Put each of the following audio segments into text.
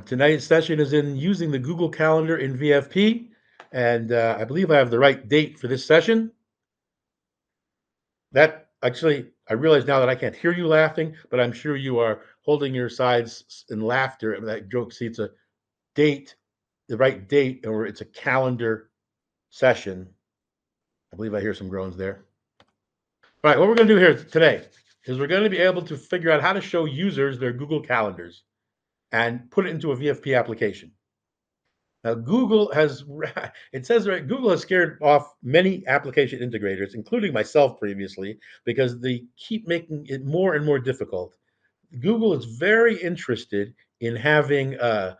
Tonight's session is in using the Google Calendar in VFP, and I believe I have the right date for this session. That actually, I realize now that I can't hear you laughing, but I'm sure you are holding your sides in laughter at that joke. See, it's a date, the right date, or it's a calendar session. I believe I hear some groans there. All right, what we're going to do here today is we're going to be able to figure out how to show users their Google Calendars and put it into a VFP application. Now, Google has, it says right, Google has scared off many application integrators, including myself previously, because they keep making it more and more difficult. Google is very interested in having uh,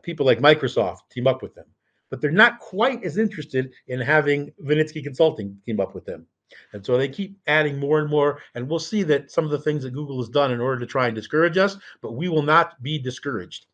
people like Microsoft team up with them, but they're not quite as interested in having Vinitsky Consulting team up with them. And so they keep adding more and more, and we'll see that some of the things that Google has done in order to try and discourage us, but we will not be discouraged.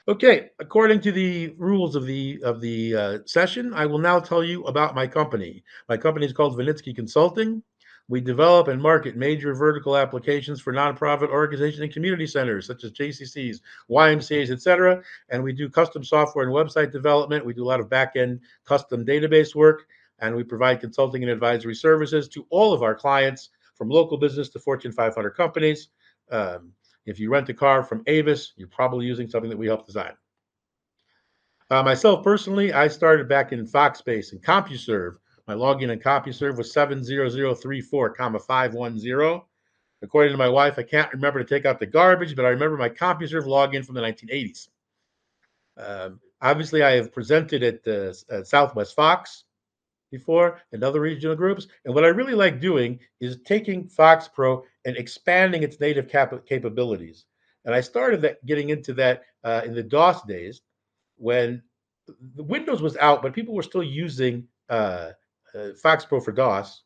Okay, according to the rules of the session, I will now tell you about my company. My company is called Vinitsky Consulting. We develop and market major vertical applications for nonprofit organizations and community centers, such as JCCs, YMCAs, etc. And we do custom software and website development. We do a lot of back-end custom database work, and we provide consulting and advisory services to all of our clients, from local business to Fortune 500 companies. If you rent a car from Avis, you're probably using something that we help design. Myself personally, I started back in Foxbase and CompuServe. My login in CompuServe was 70034, 510. According to my wife, I can't remember to take out the garbage, but I remember my CompuServe login from the 1980s. Obviously, I have presented at Southwest Fox before and other regional groups. And what I really like doing is taking Fox Pro and expanding its native capabilities. And I started getting into that in the DOS days when the Windows was out, but people were still using Fox Pro for DOS.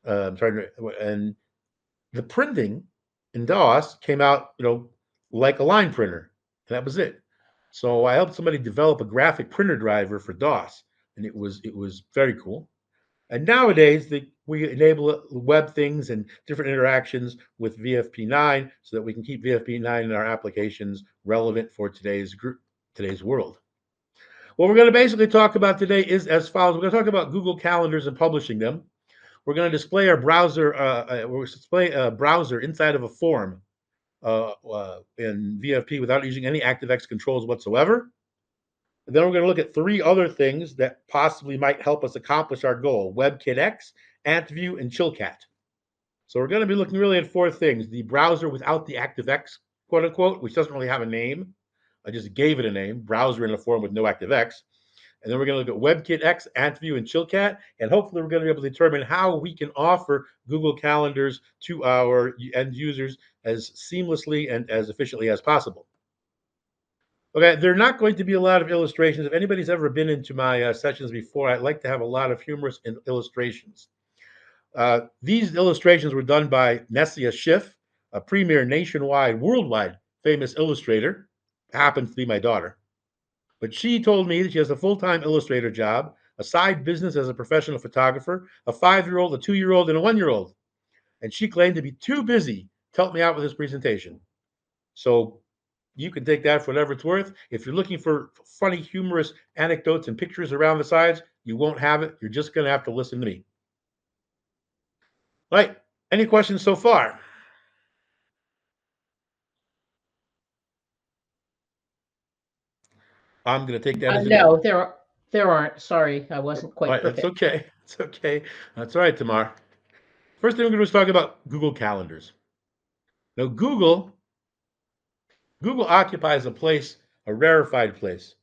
And the printing in DOS came out, like a line printer, and that was it. So I helped somebody develop a graphic printer driver for DOS, and it was very cool. And nowadays, we enable web things and different interactions with VFP9 so that we can keep VFP9 in our applications relevant for today's world. What we're going to basically talk about today is as follows. We're going to talk about Google Calendars and publishing them. We're going to display our browser. We'll display a browser inside of a form in VFP without using any ActiveX controls whatsoever. And then we're going to look at three other things that possibly might help us accomplish our goal: WebKitX, AntView, and ChillCat. So we're going to be looking really at four things: the browser without the ActiveX, quote unquote, which doesn't really have a name. I just gave it a name, browser in a form with no ActiveX. And then we're going to look at WebKitX, AntView, and ChillCat. And hopefully we're going to be able to determine how we can offer Google Calendars to our end users as seamlessly and as efficiently as possible. Okay, there are not going to be a lot of illustrations. If anybody's ever been into my sessions before, I'd like to have a lot of humorous illustrations. These illustrations were done by Nessia Schiff, a premier nationwide, worldwide famous illustrator. Happens to be my daughter. But she told me that she has a full-time illustrator job, a side business as a professional photographer, a 5-year-old, a 2-year-old, and a 1-year-old. And she claimed to be too busy to help me out with this presentation. So you can take that for whatever it's worth. If you're looking for funny, humorous anecdotes and pictures around the sides, you won't have it. You're just going to have to listen to me. All right. Any questions so far? I'm going to take that as a No, go. there aren't. Sorry, I wasn't All quite right. That's prepared. okay. It's okay. That's all right, Tamar. First thing we're going to do is talk about Google Calendars. Now, Google occupies a place, a rarefied place.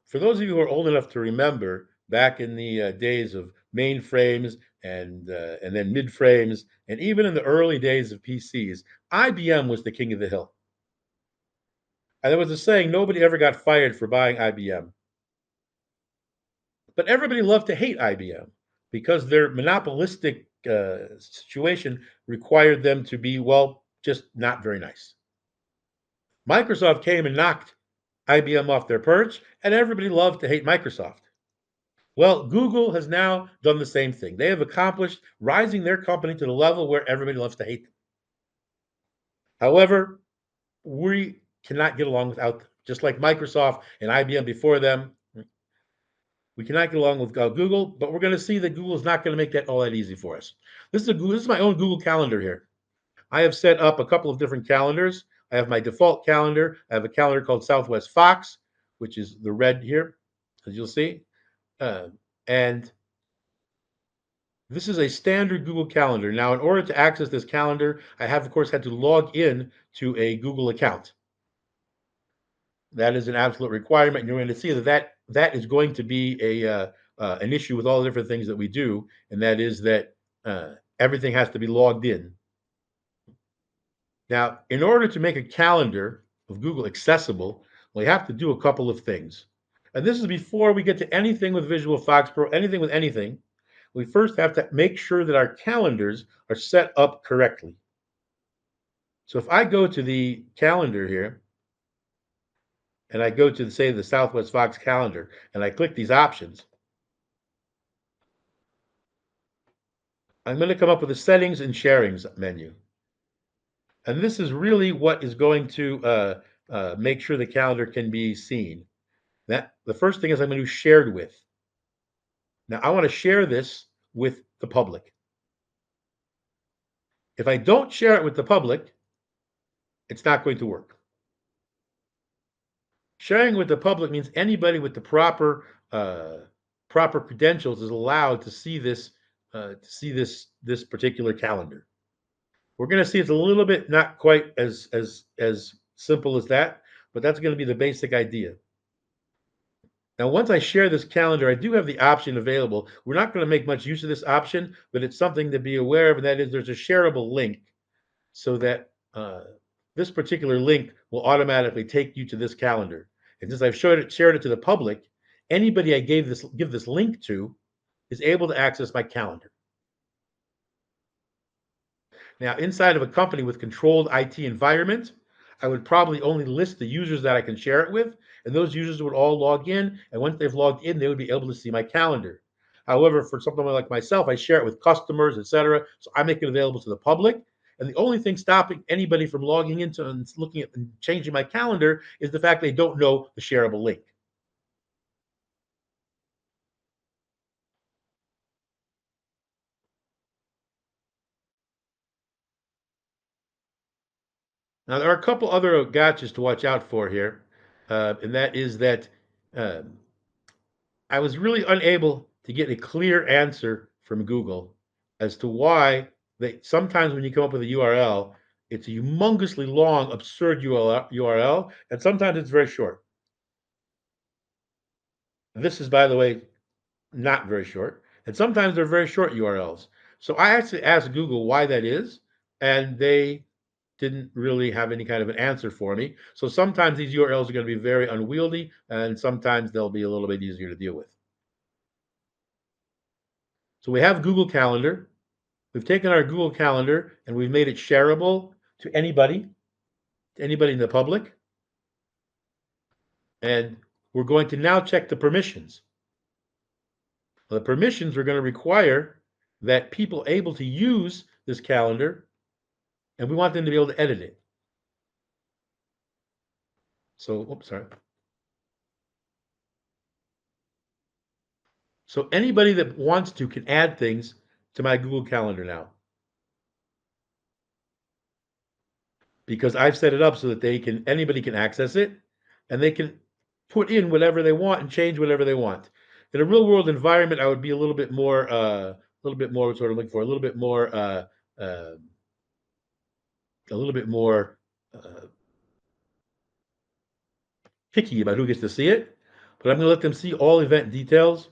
For those of you who are old enough to remember, back in the days of mainframes and then midframes, and even in the early days of PCs, IBM was the king of the hill. And there was a saying: nobody ever got fired for buying IBM, but everybody loved to hate IBM because their monopolistic situation required them to be, well, just not very nice. Microsoft came and knocked IBM off their perch, and everybody loved to hate Microsoft. Well, Google has now done the same thing. They have accomplished rising their company to the level where everybody loves to hate them. However, we cannot get along without them. Just like Microsoft and IBM before them, we cannot get along without Google, but we're going to see that Google is not going to make that all that easy for us. This is my own Google Calendar here. I have set up a couple of different calendars. I have my default calendar. I have a calendar called Southwest Fox, which is the red here, as you'll see. Uh, and this is a standard Google Calendar. Now, in order to access this calendar, I have, of course, had to log in to a Google account. That is an absolute requirement. And you're going to see that is going to be an issue with all the different things that we do, and that is that everything has to be logged in. Now, in order to make a calendar of Google accessible, we have to do a couple of things. And this is before we get to anything with Visual Fox Pro, anything with anything. We first have to make sure that our calendars are set up correctly. So if I go to the calendar here, and I go to, say, the Southwest Fox calendar, and I click these options, I'm going to come up with the settings and sharings menu. And this is really what is going to make sure the calendar can be seen. That the first thing is I'm going to do shared with. Now I want to share this with the public. If I don't share it with the public, it's not going to work. Sharing with the public means anybody with the proper credentials is allowed to see this particular calendar. We're going to see it's a little bit not quite as simple as that, but that's going to be the basic idea. Now, once I share this calendar, I do have the option available. We're not going to make much use of this option, but it's something to be aware of, and that is there's a shareable link so that this particular link will automatically take you to this calendar. And since I've shared it to the public, anybody I give this link to is able to access my calendar. Now, inside of a company with controlled IT environment, I would probably only list the users that I can share it with, and those users would all log in. And once they've logged in, they would be able to see my calendar. However, for something like myself, I share it with customers, etc. So I make it available to the public. And the only thing stopping anybody from logging into and looking at and changing my calendar is the fact they don't know the shareable link. Now, there are a couple other gotchas to watch out for here, and that is that um, I was really unable to get a clear answer from Google as to why they sometimes when you come up with a URL, it's a humongously long, absurd URL, and sometimes it's very short. This is, by the way, not very short, and sometimes they're very short URLs. So I actually asked Google why that is, and they didn't really have any kind of an answer for me. So sometimes these URLs are going to be very unwieldy, and sometimes they'll be a little bit easier to deal with. So we have Google Calendar. We've taken our Google Calendar and we've made it shareable to anybody in the public. And we're going to now check the permissions. The permissions are going to require that people able to use this calendar, and we want them to be able to edit it. So, oops, sorry. So anybody that wants to can add things to my Google Calendar now, because I've set it up so that anybody can access it, and they can put in whatever they want and change whatever they want. In a real world environment, I would be a little bit more sort of looking for uh, a little bit more uh, picky about who gets to see it. But I'm going to let them see all event details,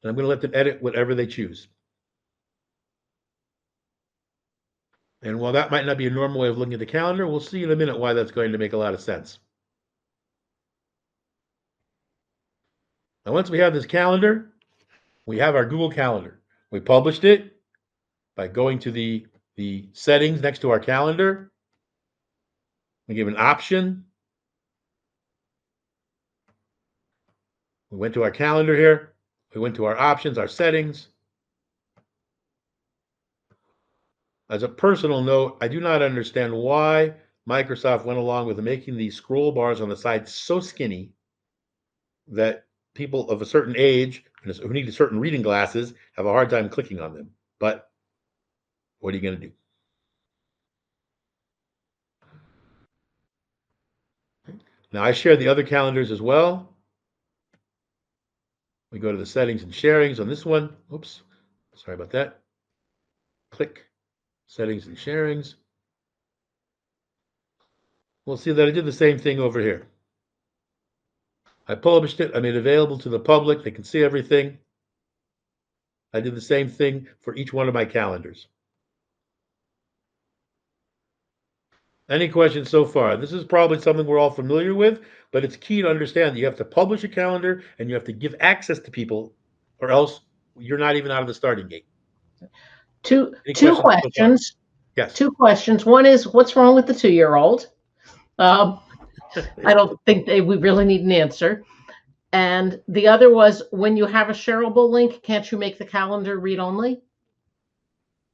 and I'm going to let them edit whatever they choose. And while that might not be a normal way of looking at the calendar, we'll see in a minute why that's going to make a lot of sense. Now, once we have this calendar, we have our Google Calendar. We published it by going to the settings next to our calendar. We give an option. We went to our calendar here. We went to our options, our settings. As a personal note, I do not understand why Microsoft went along with making these scroll bars on the side so skinny that people of a certain age who need certain reading glasses have a hard time clicking on them. But what are you going to do? Now, I share the other calendars as well. We go to the settings and sharings on this one. Oops, sorry about that. Click settings and sharings. We'll see that I did the same thing over here. I published it. I made it available to the public. They can see everything. I did the same thing for each one of my calendars. Any questions so far? This is probably something we're all familiar with, but it's key to understand that you have to publish a calendar and you have to give access to people, or else you're not even out of the starting gate. Two Any two questions so far? questions. Yes. Two questions. One is, what's wrong with the 2-year-old? I don't think we really need an answer. And the other was, when you have a shareable link, can't you make the calendar read only?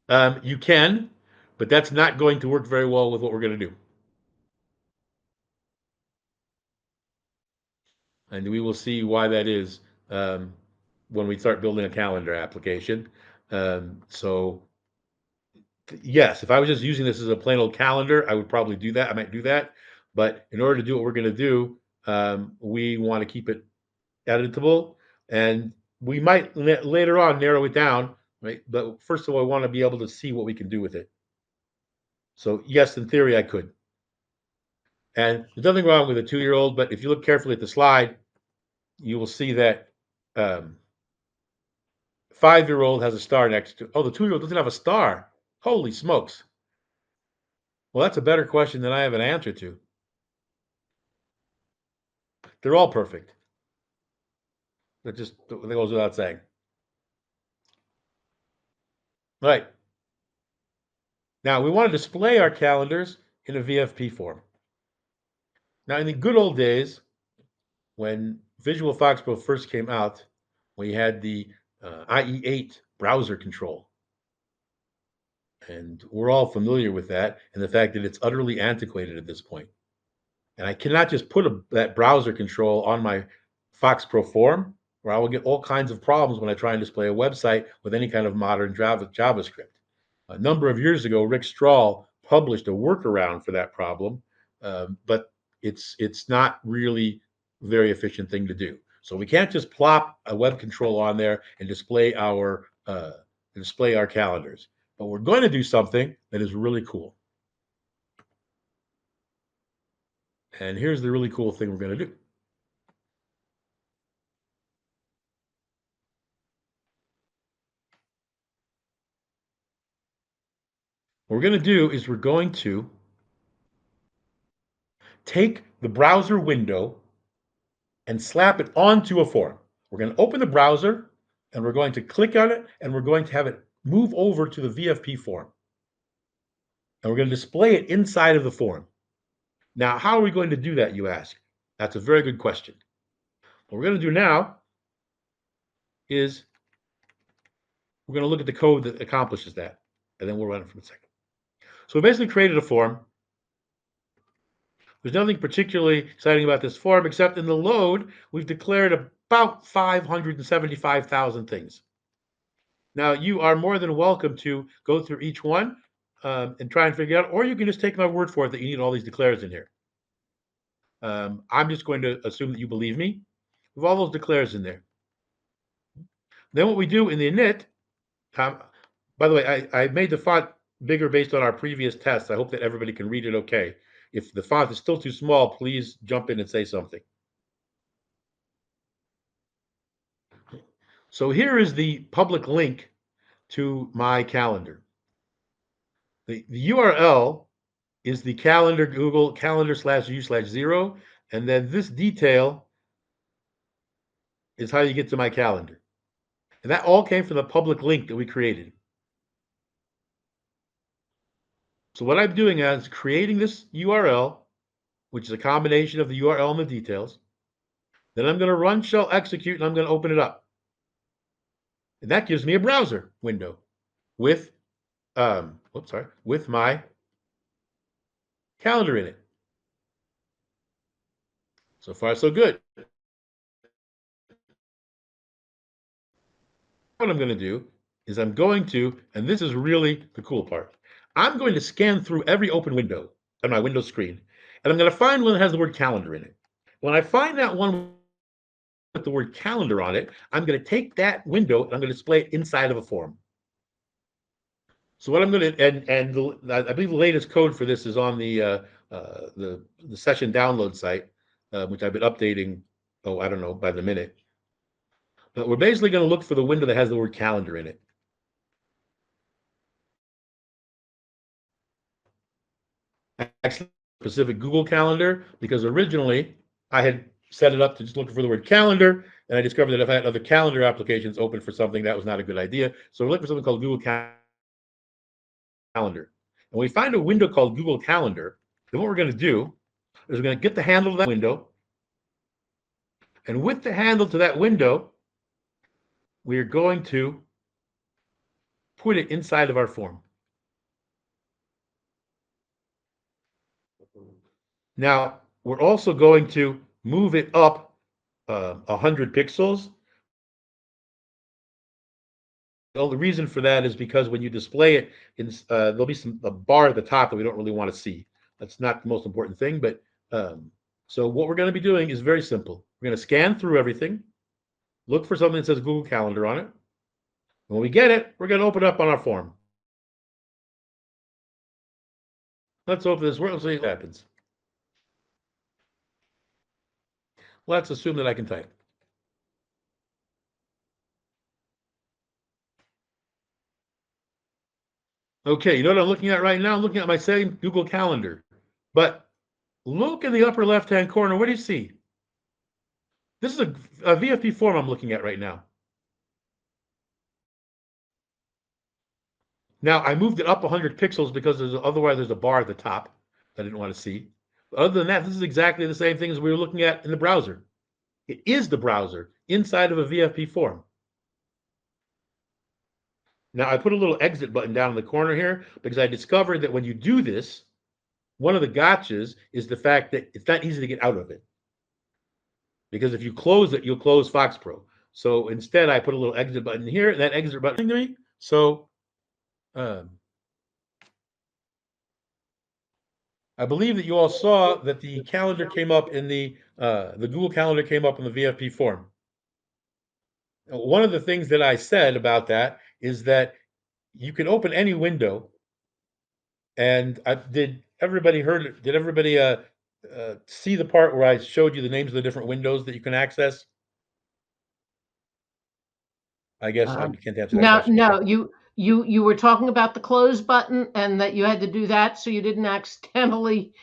You can, but that's not going to work very well with what we're going to do. And we will see why that is when we start building a calendar application. So yes, if I was just using this as a plain old calendar, I would probably do that. I might do that. But in order to do what we're going to do, we want to keep it editable, and we might later on narrow it down, right? But first of all, I want to be able to see what we can do with it. So yes, in theory, I could. And there's nothing wrong with a 2-year-old, but if you look carefully at the slide, you will see that 5-year-old has a star next to. Oh, the 2-year-old doesn't have a star. Holy smokes! Well, that's a better question than I have an answer to. They're all perfect. That goes without saying. Right. Now, we want to display our calendars in a VFP form. Now, in the good old days, when Visual Fox Pro first came out, we had the IE8 browser control. And we're all familiar with that and the fact that it's utterly antiquated at this point. And I cannot just put that browser control on my Fox Pro form, or I will get all kinds of problems when I try and display a website with any kind of modern JavaScript. A number of years ago, Rick Strahl published a workaround for that problem, but it's not really a very efficient thing to do. So we can't just plop a web control on there and display our calendars. But we're going to do something that is really cool. And here's the really cool thing we're going to do. What we're going to do is we're going to take the browser window and slap it onto a form. We're going to open the browser and we're going to click on it and we're going to have it move over to the VFP form. And we're going to display it inside of the form. Now, how are we going to do that, you ask? That's a very good question. What we're going to do now is we're going to look at the code that accomplishes that, and then we'll run it for a second. So we basically created a form. There's nothing particularly exciting about this form, except in the load, we've declared about 575,000 things. Now, you are more than welcome to go through each one and try and figure it out, or you can just take my word for it that you need all these declares in here. I'm just going to assume that you believe me with all those declares in there. Then what we do in the init, by the way, I made the font bigger based on our previous tests. I hope that everybody can read it okay. If the font is still too small, please jump in and say something. So here is the public link to my calendar. The URL is the calendar, Google calendar/u/0, and then this detail is how you get to my calendar. And that all came from the public link that we created. So what I'm doing is creating this URL, which is a combination of the URL and the details. Then I'm going to run shell execute, and I'm going to open it up. And that gives me a browser window with, with my calendar in it. So far, so good. What I'm going to do is I'm going to, and this is really the cool part, I'm going to scan through every open window on my window screen, and I'm going to find one that has the word calendar in it. When I find that one with the word calendar on it, I'm going to take that window and I'm going to display it inside of a form. So what I'm going to, I believe the latest code for this is on the session download site, which I've been updating, oh, I don't know, by the minute. But we're basically going to look for the window that has the word calendar in it. Actually, specific Google Calendar, because originally I had set it up to just look for the word calendar, and I discovered that if I had other calendar applications open for something, that was not a good idea. So we're looking for something called Google Calendar. And when we find a window called Google Calendar, then what we're going to do is we're going to get the handle of that window, and with the handle to that window, we are going to put it inside of our form. Now, we're also going to move it up 100 pixels. Well, the reason for that is because when you display it, there'll be a bar at the top that we don't really want to see. That's not the most important thing, but so what we're going to be doing is very simple. We're going to scan through everything, look for something that says Google Calendar on it. When we get it, we're going to open it up on our form. Let's open this. We'll see what happens. Let's assume that I can type. Okay, you know what I'm looking at right now? I'm looking at my same Google Calendar. But look in the upper left-hand corner. What do you see? This is a VFP form I'm looking at right now. Now, I moved it up 100 pixels because otherwise there's a bar at the top that I didn't want to see. But other than that, this is exactly the same thing as we were looking at in the browser. It is the browser inside of a VFP form. Now, I put a little exit button down in the corner here because I discovered that when you do this, one of the gotchas is the fact that it's not easy to get out of it. Because if you close it, you'll close FoxPro. So instead, I put a little exit button here, and that exit button to me. So I believe that you all saw that the calendar came up in the Google Calendar came up in the VFP form. One of the things that I said about that is that you can open any window, and did everybody see the part where I showed you the names of the different windows that you can access? I guess I can't answer that No, question. no, you were talking about the close button and that you had to do that so you didn't accidentally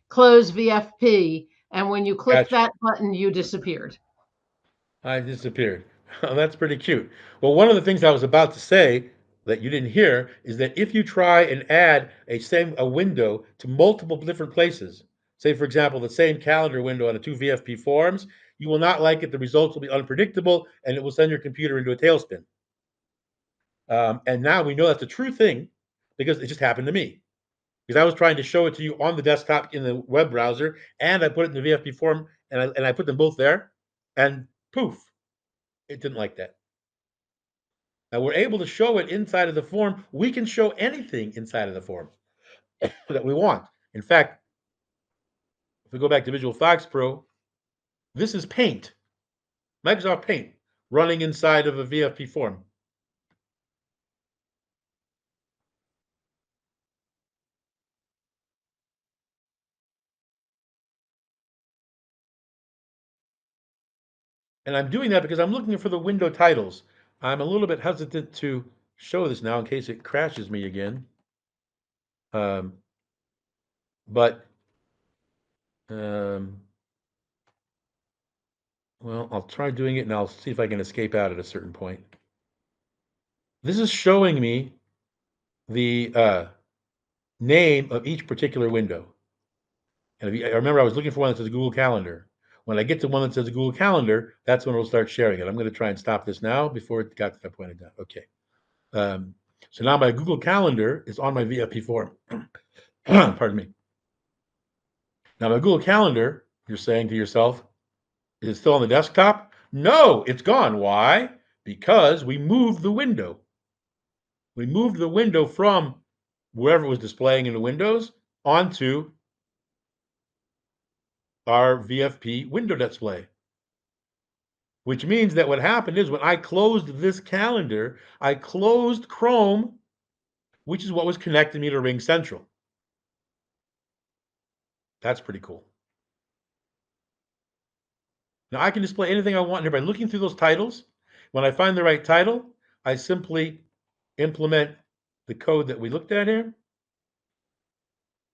close VFP. And when you clicked Gotcha. that button, you disappeared. I disappeared. Oh, that's pretty cute. Well, one of the things I was about to say that you didn't hear is that if you try and add a window to multiple different places, say for example the same calendar window on the two VFP forms, you will not like it. The results will be unpredictable, and it will send your computer into a tailspin. And now we know that's a true thing because it just happened to me. Because I was trying to show it to you on the desktop in the web browser, and I put it in the VFP form, and I put them both there, and poof, it didn't like that. Now we're able to show it inside of the form. We can show anything inside of the form that we want. In fact, if we go back to Visual Fox Pro, this is Paint, Microsoft Paint, running inside of a VFP form. And I'm doing that because I'm looking for the window titles. I'm a little bit hesitant to show this now in case it crashes me again. Um, but well, I'll try doing it and I'll see if I can escape out at a certain point. This is showing me the name of each particular window. And I remember I was looking for one that says Google Calendar. When I get to one that says Google Calendar, that's when we'll start sharing it. I'm going to try and stop this now before it got to that point. Okay. So now my Google Calendar is on my VFP form. Pardon me. Now, my Google Calendar, you're saying to yourself, is it still on the desktop? No, it's gone. Why? Because we moved the window. We moved the window from wherever it was displaying in the windows onto our VFP window display. Which means that what happened is when I closed this calendar, I closed Chrome, which is what was connecting me to Ring Central. That's pretty cool. Now I can display anything I want here by looking through those titles. When I find the right title, I simply implement the code that we looked at here.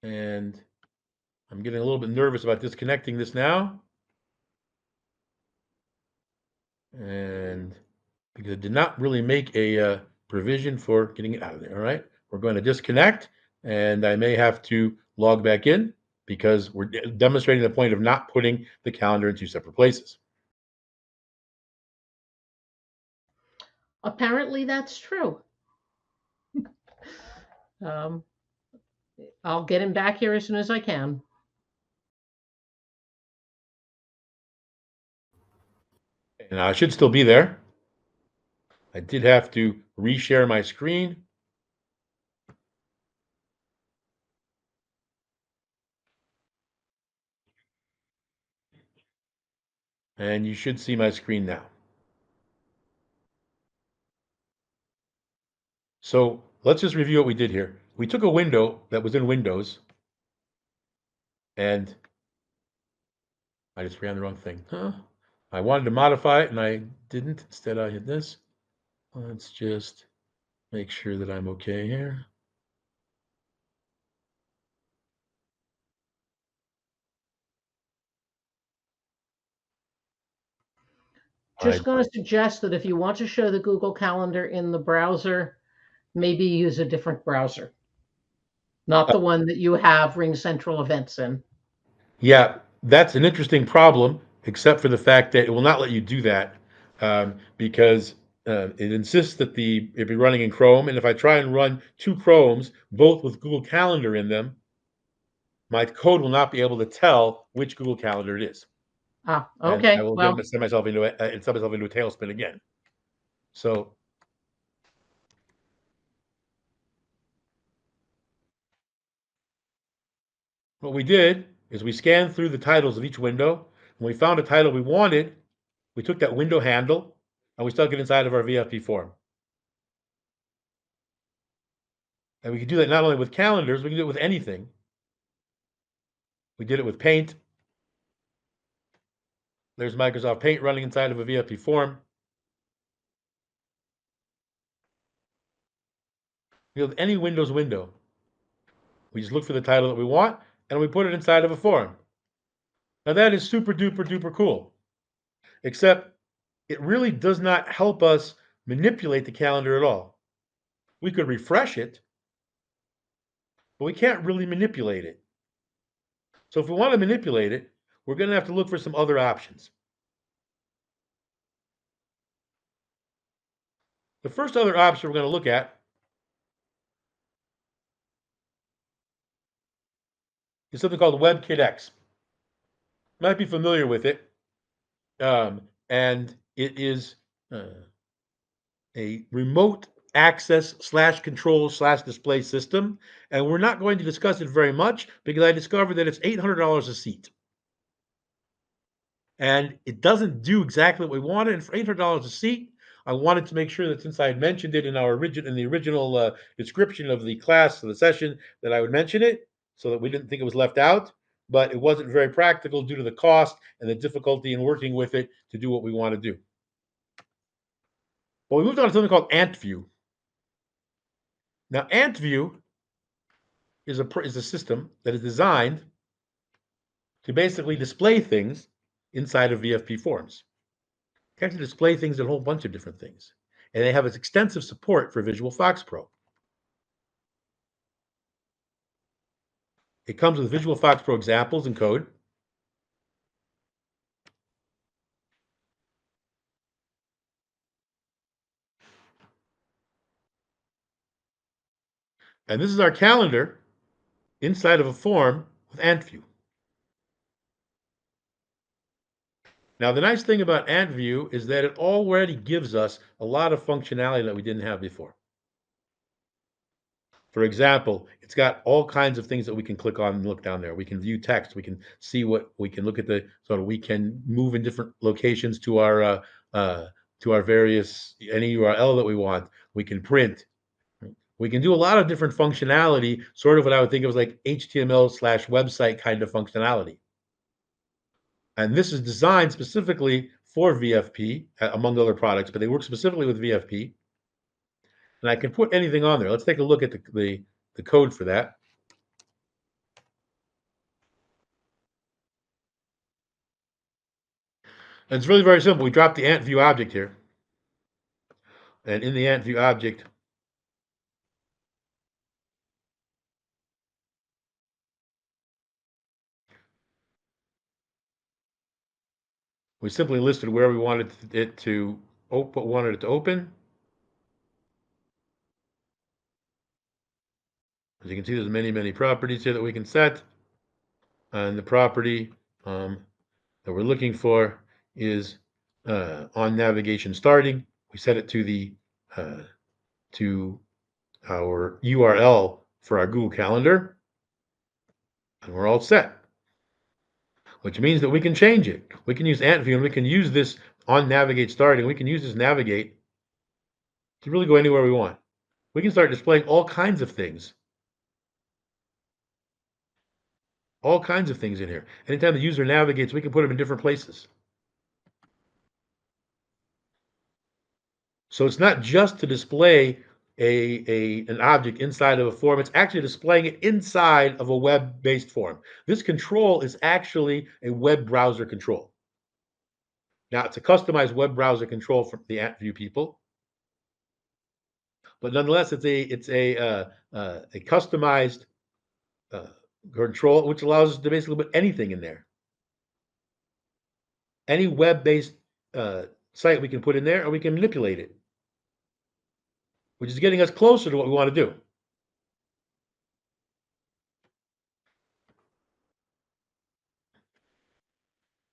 And I'm getting a little bit nervous about disconnecting this now. And because it did not really make a provision for getting it out of there. All right, we're going to disconnect, and I may have to log back in because we're demonstrating the point of not putting the calendar in two separate places. Apparently, that's true. Um, I'll get him back here as soon as I can. And I should still be there. I did have to reshare my screen. And you should see my screen now. So let's just review what we did here. We took a window that was in Windows, and I just ran the wrong thing. Huh? I wanted to modify it, and I didn't. Instead, I hit this. Let's just make sure that I'm okay here. Just going to suggest that if you want to show the Google Calendar in the browser, maybe use a different browser, not the one that you have Ring Central events in. Yeah, that's an interesting problem, except for the fact that it will not let you do that because it insists that it be running in Chrome. And if I try and run two Chromes, both with Google Calendar in them, my code will not be able to tell which Google Calendar it is. Ah, And I okay. will Well, send myself into a tailspin again. So what we did is we scanned through the titles of each window. When we found a title we wanted, we took that window handle and we stuck it inside of our VFP form. And we can do that not only with calendars, we can do it with anything. We did it with Paint. There's Microsoft Paint running inside of a VFP form. With any Windows window, we just look for the title that we want and we put it inside of a form. Now that is super duper duper cool, except it really does not help us manipulate the calendar at all. We could refresh it, but we can't really manipulate it. So if we want to manipulate it, we're going to have to look for some other options. The first other option we're going to look at is something called WebKit X. You might be familiar with it, and it is a remote access slash control slash display system. And we're not going to discuss it very much because I discovered that it's $800 a seat. And it doesn't do exactly what we wanted. And for $800 a seat, I wanted to make sure that since I had mentioned it in the original description of the class of the session, that I would mention it so that we didn't think it was left out. But it wasn't very practical due to the cost and the difficulty in working with it to do what we want to do. Well, we moved on to something called AntView. Now, AntView is a system that is designed to basically display things inside of VFP forms. It can actually display things in a whole bunch of different things. And they have extensive support for Visual Fox Pro. It comes with Visual Fox Pro examples and code. And this is our calendar inside of a form with AntView. Now, the nice thing about AntView is that it already gives us a lot of functionality that we didn't have before. For example, it's got all kinds of things that we can click on and look down there. We can view text. We can see what we can look at the sort of we can move in different locations to our various any URL that we want. We can print. We can do a lot of different functionality, sort of what I would think of as like HTML/website kind of functionality. And this is designed specifically for VFP, among other products, but they work specifically with VFP. And I can put anything on there. Let's take a look at the code for that. And it's really very simple. We drop the AntView object here. And in the AntView object, we simply listed where we wanted it to open. As you can see, there's many, many properties here that we can set. And the property that we're looking for is on navigation starting. We set it to the to our URL for our Google Calendar, and we're all set. Which means that we can change it. We can use AntView, and we can use this on navigate starting. We can use this navigate to really go anywhere we want. We can start displaying all kinds of things. All kinds of things in here. Anytime the user navigates, we can put them in different places. So it's not just to display an object inside of a form, it's actually displaying it inside of a web-based form. This control is actually a web browser control. Now, it's a customized web browser control for the AntView people, but nonetheless, it's a customized control which allows us to basically put anything in there. Any web-based site we can put in there, or we can manipulate it, which is getting us closer to what we want to do.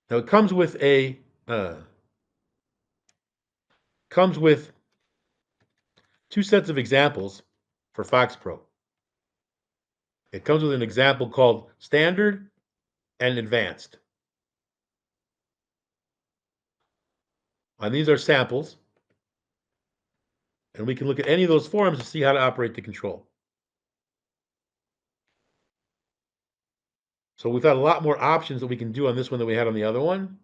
Now it comes with two sets of examples for Fox Pro. It comes with an example called Standard and Advanced. And these are samples, and we can look at any of those forms to see how to operate the control. So we've got a lot more options that we can do on this one than we had on the other one.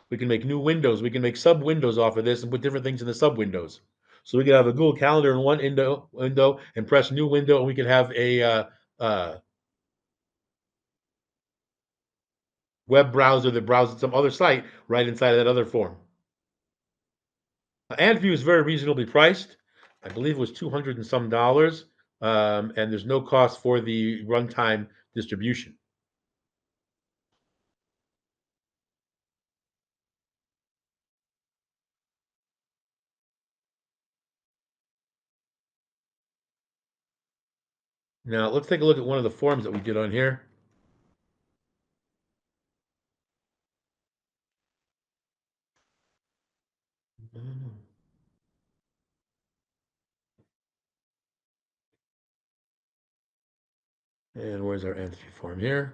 We can make new windows. We can make sub windows off of this and put different things in the sub windows. So we could have a Google Calendar in one window and press new window, and we could have a web browser that browses some other site right inside of that other form. AntView is very reasonably priced. I believe it was $200 and some, and there's no cost for the runtime distribution. Now, let's take a look at one of the forms that we did on here. And where's our AntView form here?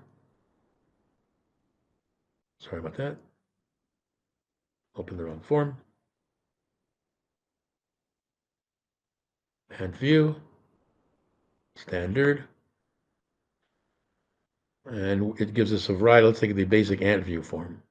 Sorry about that. Open the wrong form. AntView, standard. And it gives us a variety. Let's take the basic AntView form.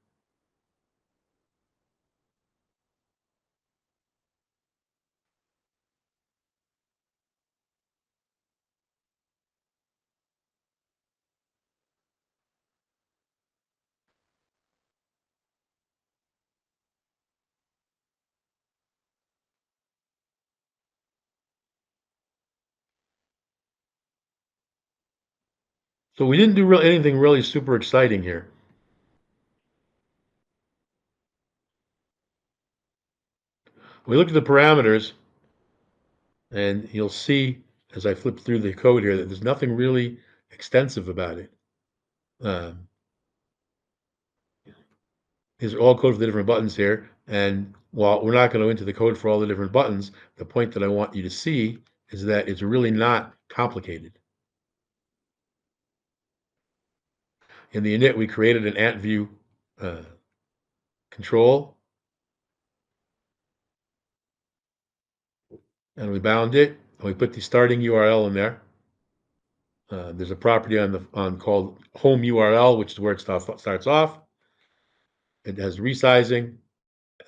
So we didn't do anything really super exciting here. We look at the parameters, and you'll see as I flip through the code here that there's nothing really extensive about it. These are all code for the different buttons here. And while we're not going to go into the code for all the different buttons, the point that I want you to see is that it's really not complicated. In the init, we created an ant view control, and we bound it, and we put the starting URL in there. There's a property on called home URL, which is where it starts off. It has resizing,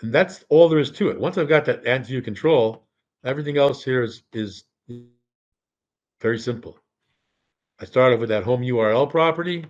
and that's all there is to it. Once I've got that ant view control, everything else here is very simple. I started with that home URL property.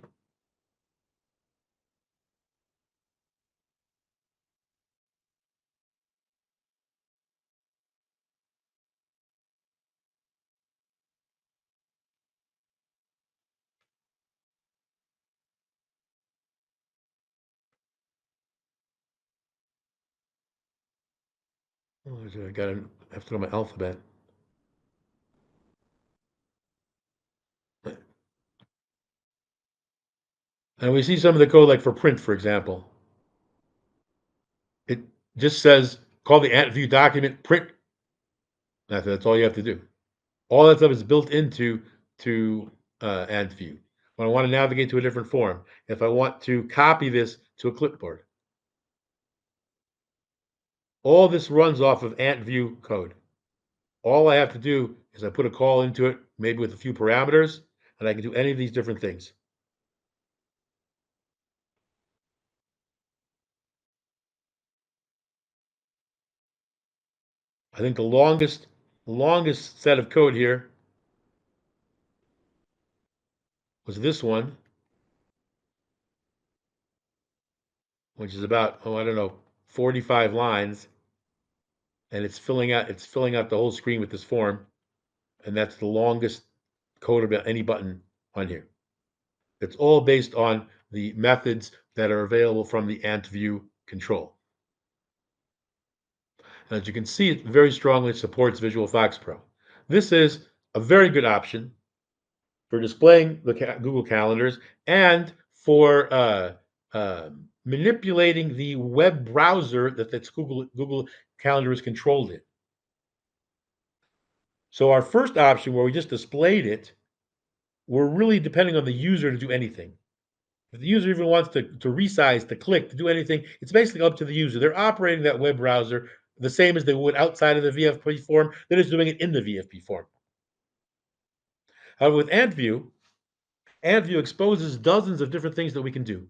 Oh, I got to have to know my alphabet. And we see some of the code, like for print, for example. It just says, call the ant view document print. That's all you have to do. All that stuff is built into ant view. When I want to navigate to a different form, if I want to copy this to a clipboard, all this runs off of ant view code. All I have to do is I put a call into it, maybe with a few parameters, and I can do any of these different things. I think the longest set of code here was this one, which is about, oh, I don't know, 45 lines, and it's filling out the whole screen with this form, and that's the longest code about any button on here. It's all based on the methods that are available from the ant view control. And as you can see, it very strongly supports Visual Fox Pro. This is a very good option for displaying the Google calendars and for manipulating the web browser that's Google Calendar is controlled in. So our first option, where we just displayed it, we're really depending on the user to do anything. If the user even wants to resize, to click, to do anything, it's basically up to the user. They're operating that web browser the same as they would outside of the VFP form. They're just doing it in the VFP form. However, with AntView exposes dozens of different things that we can do.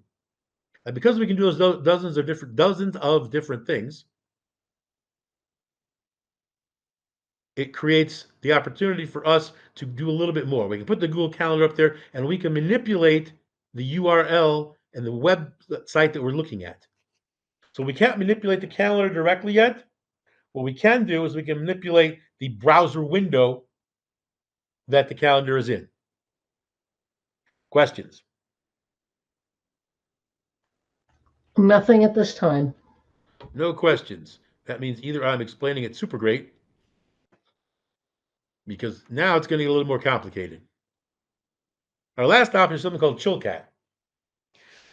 And because we can do those dozens of different things, it creates the opportunity for us to do a little bit more. We can put the Google Calendar up there, and we can manipulate the URL and the website that we're looking at. So we can't manipulate the calendar directly yet. What we can do is we can manipulate the browser window that the calendar is in. Questions? Nothing at this time. No questions. That means either I'm explaining it super great, because now it's going to get a little more complicated. Our last option is something called ChillCat.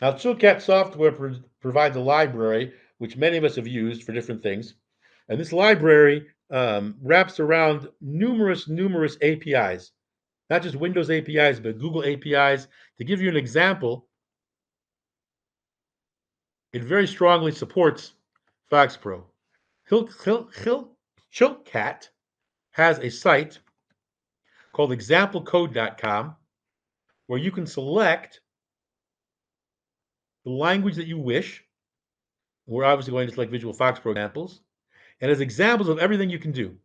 Now, ChillCat software provides a library, which many of us have used for different things. And this library wraps around numerous APIs, not just Windows APIs, but Google APIs. To give you an example, it very strongly supports Fox Pro. ChillCat has a site called examplecode.com where you can select the language that you wish. We're obviously going to select Visual Fox Pro examples, and as examples of everything you can do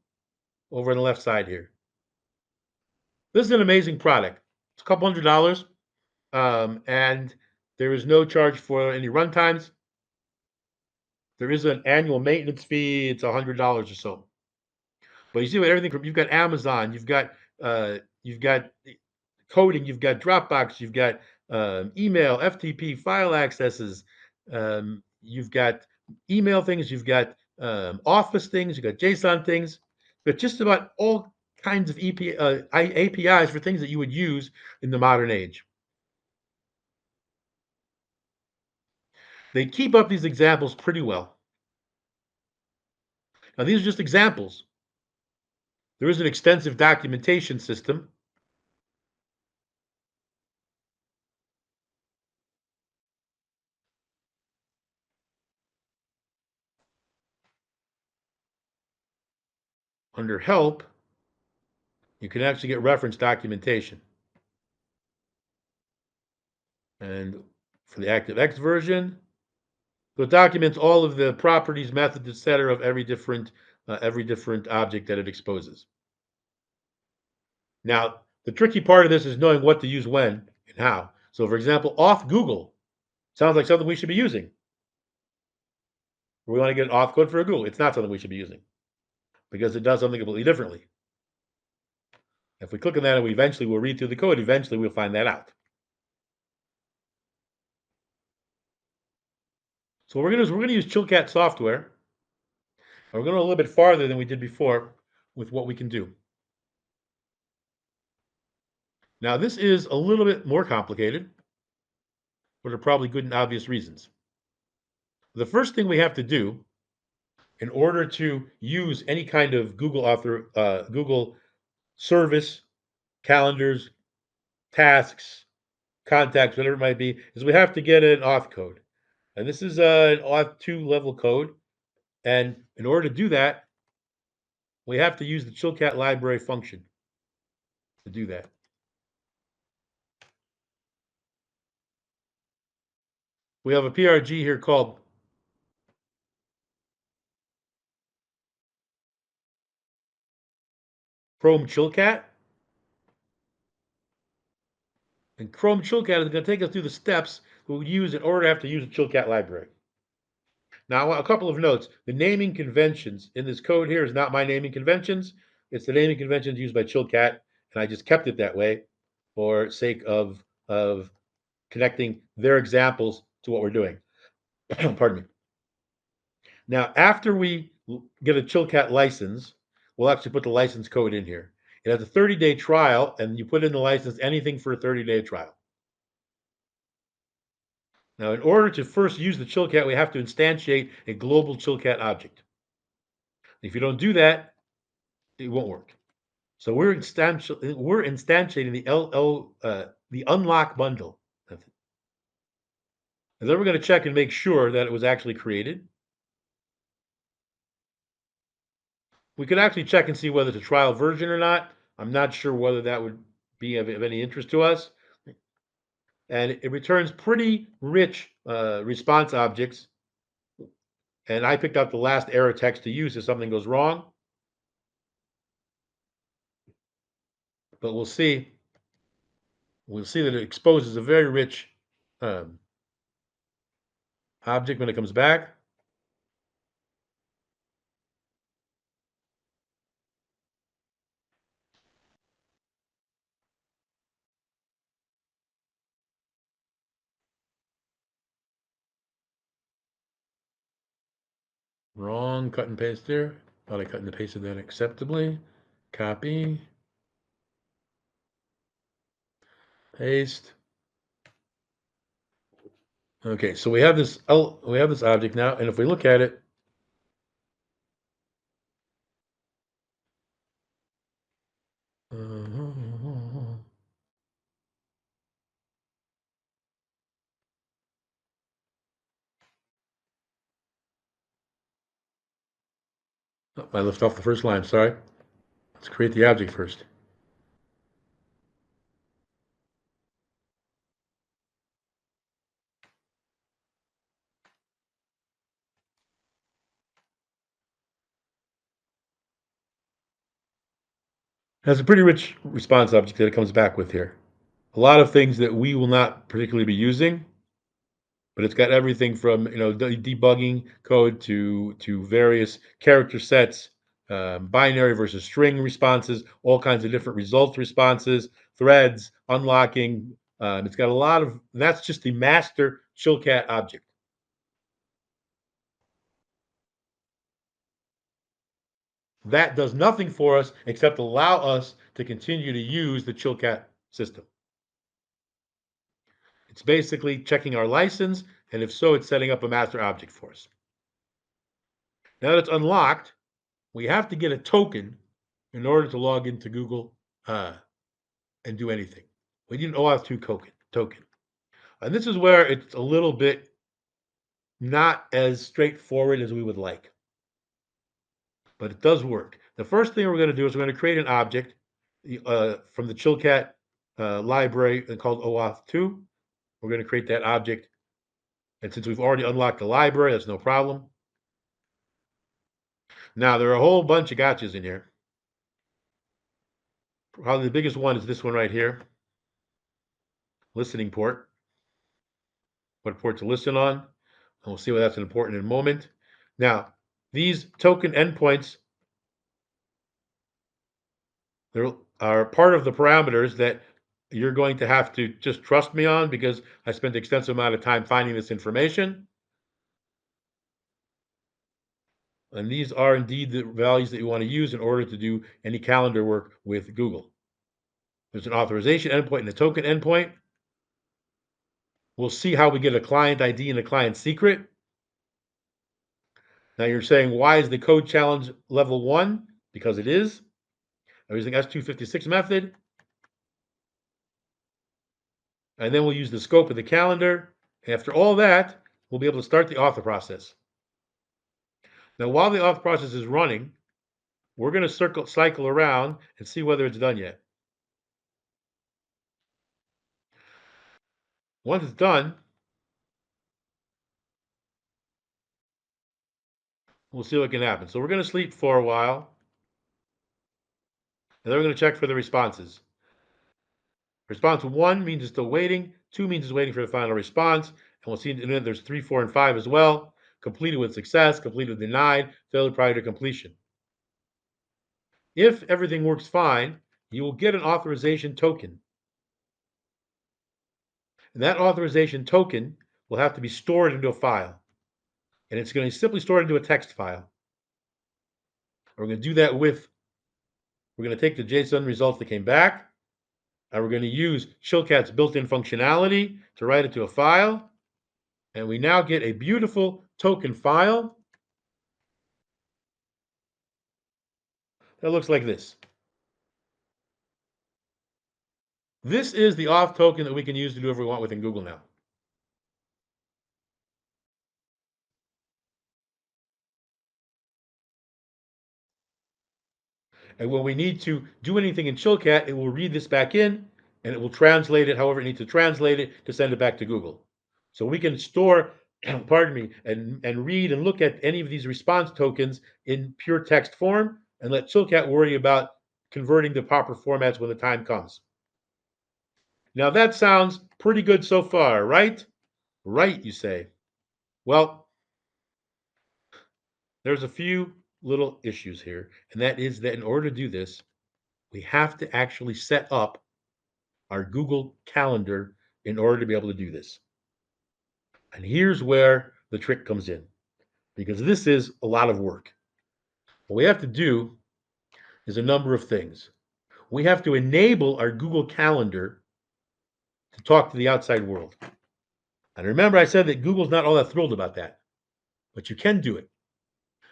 over on the left side here. This is an amazing product. It's a couple $100, and there is no charge for any runtimes. There is an annual maintenance fee. It's $100 or so. But you see what everything from, you've got Amazon, you've got coding, you've got Dropbox, you've got email, FTP, file accesses, you've got email things, you've got Office things, you've got JSON things, but just about all kinds of APIs for things that you would use in the modern age. They keep up these examples pretty well. Now, these are just examples. There is an extensive documentation system. Under help, you can actually get reference documentation. And for the ActiveX version, so it documents all of the properties, methods, etc., of every different object that it exposes. Now, the tricky part of this is knowing what to use when and how. So, for example, auth Google sounds like something we should be using. We want to get an auth code for a Google. It's not something we should be using because it does something completely differently. If we click on that and we'll read through the code, eventually we'll find that out. So what we're going to use Chilcat software. And we're going to go a little bit farther than we did before with what we can do. Now, this is a little bit more complicated, but are probably good and obvious reasons. The first thing we have to do in order to use any kind of Google service, calendars, tasks, contacts, whatever it might be, is we have to get an auth code. And this is an auth 2 level code. And in order to do that, we have to use the Chilcat library function to do that. We have a PRG here called Chrome Chilcat. And Chrome Chilcat is going to take us through the steps we would use in order to have to use the Chilcat library. Now, a couple of notes. The naming conventions in this code here is not my naming conventions. It's the naming conventions used by Chilcat, and I just kept it that way for sake of connecting their examples to what we're doing. Pardon me. Now, after we get a Chilcat license, we'll actually put the license code in here. It has a 30-day trial, and you put in the license anything for a 30-day trial. Now, in order to first use the Chilcat, we have to instantiate a global Chilcat object. If you don't do that, it won't work. So we're instantiating the unlock bundle. And then we're going to check and make sure that it was actually created. We could actually check and see whether it's a trial version or not. I'm not sure whether that would be of any interest to us. And it returns pretty rich response objects. And I picked out the last error text to use if something goes wrong. But we'll see. We'll see that it exposes a very rich object when it comes back. Wrong, cut and paste there. Thought I cut and pasted that acceptably. Copy. Paste. Okay, so we have this object now, and if we look at it, oh, I left off the first line, sorry. Let's create the object first. It has a pretty rich response object that it comes back with here. A lot of things that we will not particularly be using, but it's got everything from debugging code to various character sets, binary versus string responses, all kinds of different results responses, threads, unlocking. It's got a lot of. That's just the master Chilcat object. That does nothing for us except allow us to continue to use the Chilcat system. It's basically checking our license, And if so, it's setting up a master object for us. Now that it's unlocked, we have to get a token in order to log into Google and do anything. We need an OAuth 2 token. And this is where it's a little bit not as straightforward as we would like, but it does work. The first thing we're going to do is we're going to create an object from the Chillcat library called OAuth 2. We're going to create that object. And since we've already unlocked the library, that's no problem. Now, there are a whole bunch of gotchas in here. Probably the biggest one is this one right here. Listening port. What port to listen on. And we'll see why that's important in a moment. Now, these token endpoints, there are part of the parameters that you're going to have to just trust me on because I spent an extensive amount of time finding this information. And these are indeed the values that you want to use in order to do any calendar work with Google. There's an authorization endpoint and a token endpoint. We'll see how we get a client ID and a client secret. Now you're saying, why is the code challenge level 1? Because it is. I'm using S256 method. And then we'll use the scope of the calendar. After all that, we'll be able to start the author process. Now, while the auth process is running, we're going to cycle around and see whether it's done yet. Once it's done, we'll see what can happen. So we're going to sleep for a while, and then we're going to check for the responses. Response 1 means it's still waiting. 2 means it's waiting for the final response. And we'll see in there's 3, 4, and 5 as well. Completed with success, completed with denied, failure prior to completion. If everything works fine, you will get an authorization token. And that authorization token will have to be stored into a file. And it's going to simply store it into a text file. We're going to do that with, we're going to take the JSON results that came back, and we're going to use Chillcat's built-in functionality to write it to a file. And we now get a beautiful token file that looks like this. This is the auth token that we can use to do whatever we want within Google now. And when we need to do anything in Chillcat, it will read this back in, and it will translate it however it needs to translate it to send it back to Google. So we can store, pardon me, and read and look at any of these response tokens in pure text form, and let Chillcat worry about converting the proper formats when the time comes. Now that sounds pretty good so far, right? Right, you say. Well, there's a few little issues here, and that is that in order to do this, we have to actually set up our Google Calendar in order to be able to do this. And here's where the trick comes in, because this is a lot of work. What we have to do is a number of things. We have to enable our Google Calendar to talk to the outside world. And remember, I said that Google's not all that thrilled about that, but you can do it.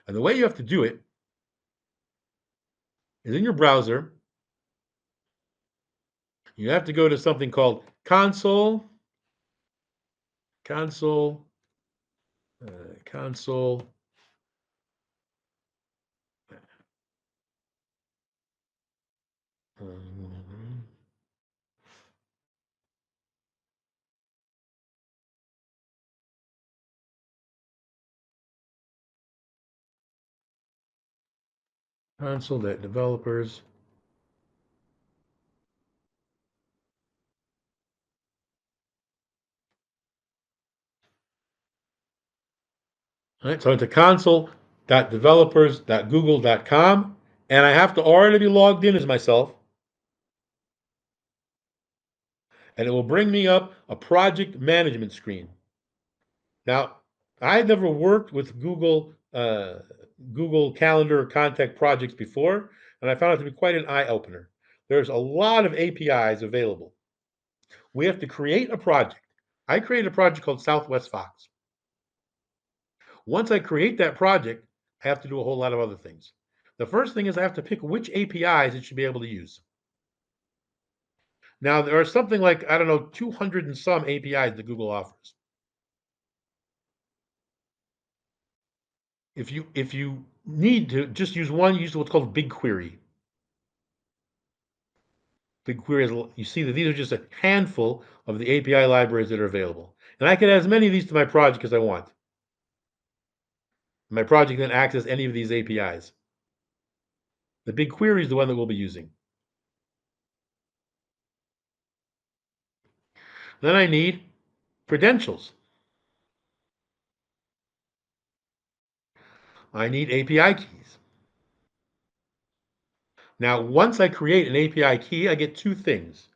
And the way you have to do it is in your browser. You have to go to something called console, console. Console.developers. All right, so into console.developers.google.com, and I have to already be logged in as myself. And it will bring me up a project management screen. Now, I never worked with Google Calendar or contact projects before, and I found it to be quite an eye opener. There's a lot of APIs available. We have to create a project. I created a project called Southwest Fox. Once I create that project, I have to do a whole lot of other things. The first thing is I have to pick which APIs it should be able to use. Now, there are something like, I don't know, 200 and some APIs that Google offers. If you need to just use one, use what's called BigQuery. BigQuery is, you see that these are just a handful of the API libraries that are available. And I can add as many of these to my project as I want. My project can access any of these APIs. The BigQuery is the one that we'll be using. Then I need credentials. I need API keys. Now, once I create an API key, I get two things.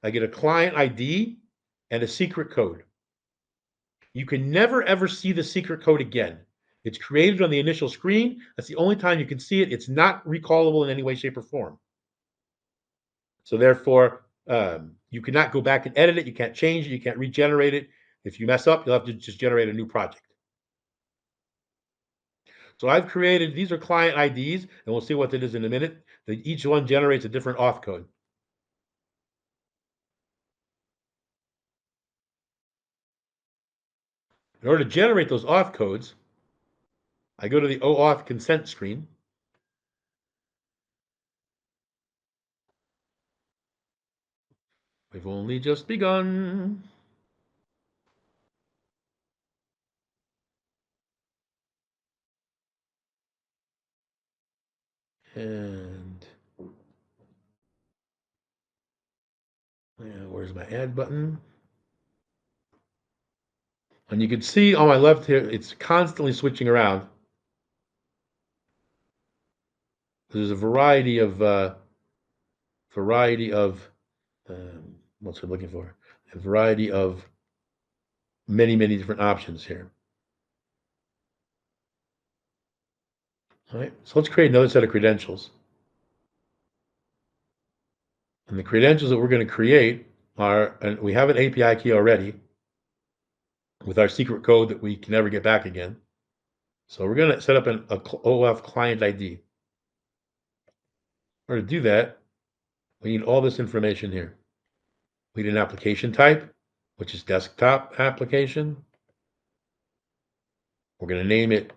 I get a client ID and a secret code. You can never ever see the secret code again. It's created on the initial screen. That's the only time you can see it. It's not recallable in any way, shape, or form. So therefore, you cannot go back and edit it. You can't change it. You can't regenerate it. If you mess up, you'll have to just generate a new project. So I've created, these are client IDs, and we'll see what that is in a minute. Each one generates a different auth code. In order to generate those auth codes, I go to the OAuth consent screen. We've only just begun. And where's my add button? And you can see on my left here, it's constantly switching around. There's a variety of what's I'm looking for? A variety of many different options here. All right, so let's create another set of credentials. And the credentials that we're going to create are, and we have an API key already with our secret code that we can never get back again. So we're going to set up an OAuth client ID. In order to do that, we need all this information here. We need an application type, which is desktop application. We're going to name it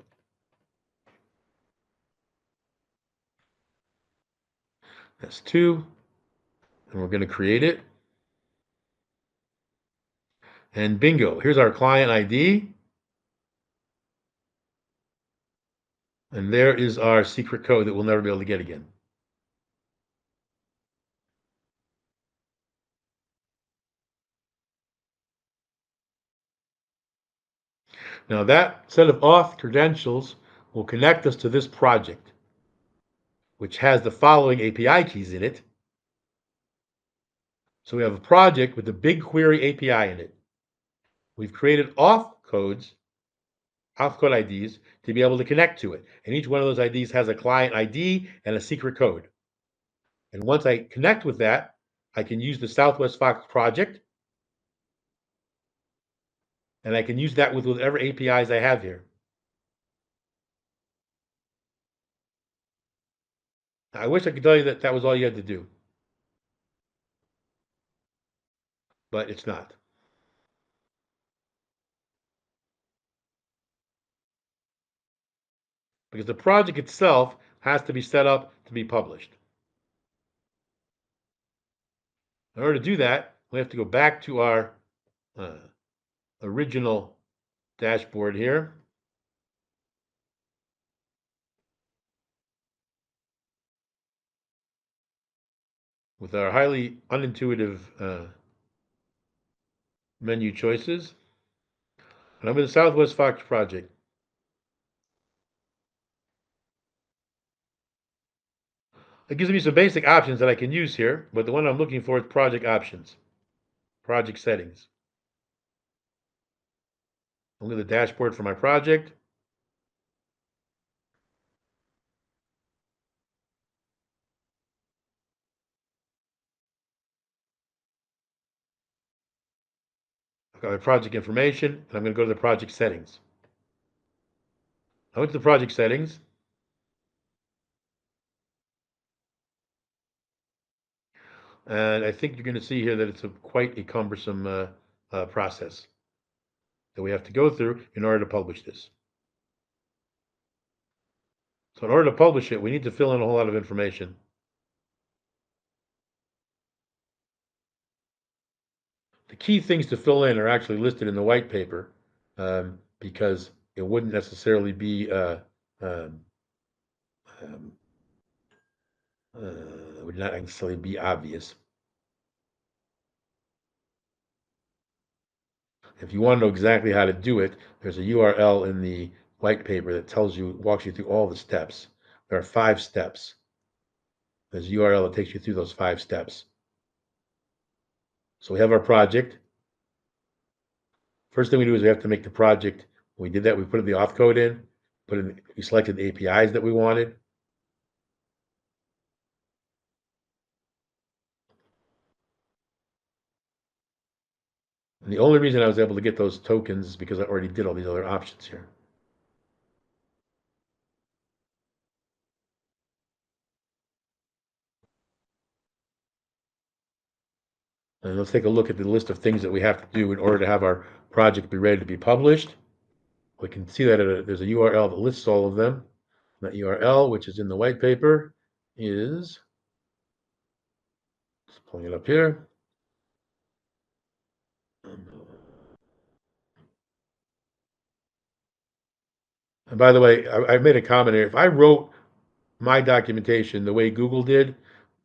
S2, and we're going to create it. And bingo, here's our client ID. And there is our secret code that we'll never be able to get again. Now that set of auth credentials will connect us to this project, which has the following API keys in it. So we have a project with the BigQuery API in it. We've created auth code IDs to be able to connect to it. And each one of those IDs has a client ID and a secret code. And once I connect with that, I can use the Southwest Fox project, and I can use that with whatever APIs I have here. I wish I could tell you that that was all you had to do, but it's not. Because the project itself has to be set up to be published. In order to do that, we have to go back to our original dashboard here. With our highly unintuitive menu choices. And I'm in the Southwest Fox project. It gives me some basic options that I can use here, but the one I'm looking for is project options, project settings. I'm going to the dashboard for my project. I've got my project information, and I'm going to go to the project settings. I went to the project settings, and I think you're going to see here that it's quite a cumbersome process that we have to go through in order to publish this. So in order to publish it, we need to fill in a whole lot of information. The key things to fill in are actually listed in the white paper, because it wouldn't necessarily be um, um, would not necessarily be obvious. If you want to know exactly how to do it, there's a URL in the white paper that walks you through all the steps. There are 5 steps. There's a URL that takes you through those 5 steps. So we have our project. First thing we do is we have to make the project. When we did that, we put the auth code in, we selected the APIs that we wanted. And the only reason I was able to get those tokens is because I already did all these other options here. And let's take a look at the list of things that we have to do in order to have our project be ready to be published. We can see that there's a URL that lists all of them. That URL, which is in the white paper, is, just pulling it up here. And by the way, I made a comment here. If I wrote my documentation the way Google did,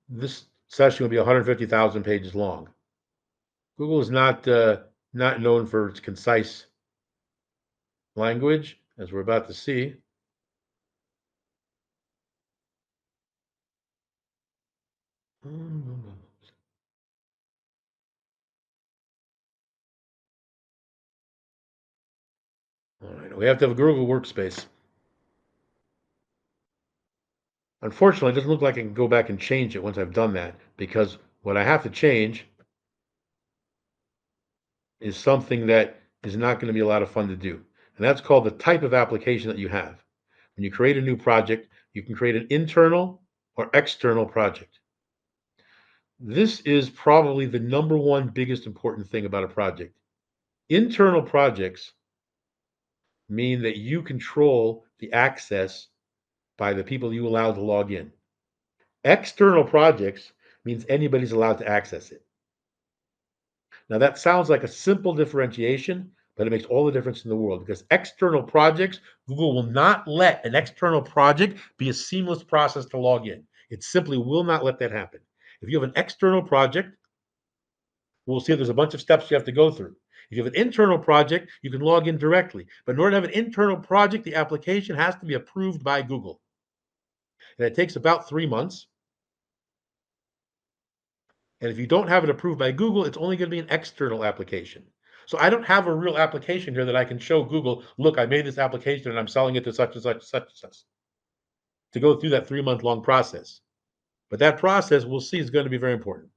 this session would be 150,000 pages long. Google is not known for its concise language, as we're about to see. All right, we have to have a Google workspace. Unfortunately, it doesn't look like I can go back and change it once I've done that, because what I have to change is something that is not going to be a lot of fun to do. And that's called the type of application that you have. When you create a new project, you can create an internal or external project. This is probably the number one biggest important thing about a project. Internal projects mean that you control the access by the people you allow to log in. External projects means anybody's allowed to access it. Now, that sounds like a simple differentiation, but it makes all the difference in the world, because external projects, Google will not let an external project be a seamless process to log in. It simply will not let that happen. If you have an external project, we'll see there's a bunch of steps you have to go through. If you have an internal project, you can log in directly. But in order to have an internal project, the application has to be approved by Google. And it takes about 3 months. And if you don't have it approved by Google, it's only going to be an external application. So I don't have a real application here that I can show Google, look, I made this application and I'm selling it to such and such and such and such, to go through that 3-month long process. But that process, we'll see, is going to be very important.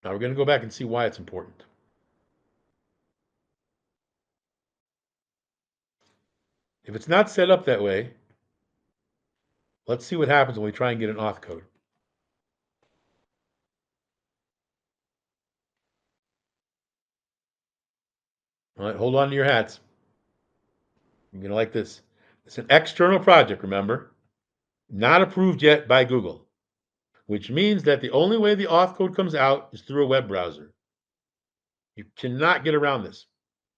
Now we're going to go back and see why it's important. If it's not set up that way, let's see what happens when we try and get an auth code. All right, hold on to your hats. You're going to like this. It's an external project, remember? Not approved yet by Google, which means that the only way the auth code comes out is through a web browser. You cannot get around this.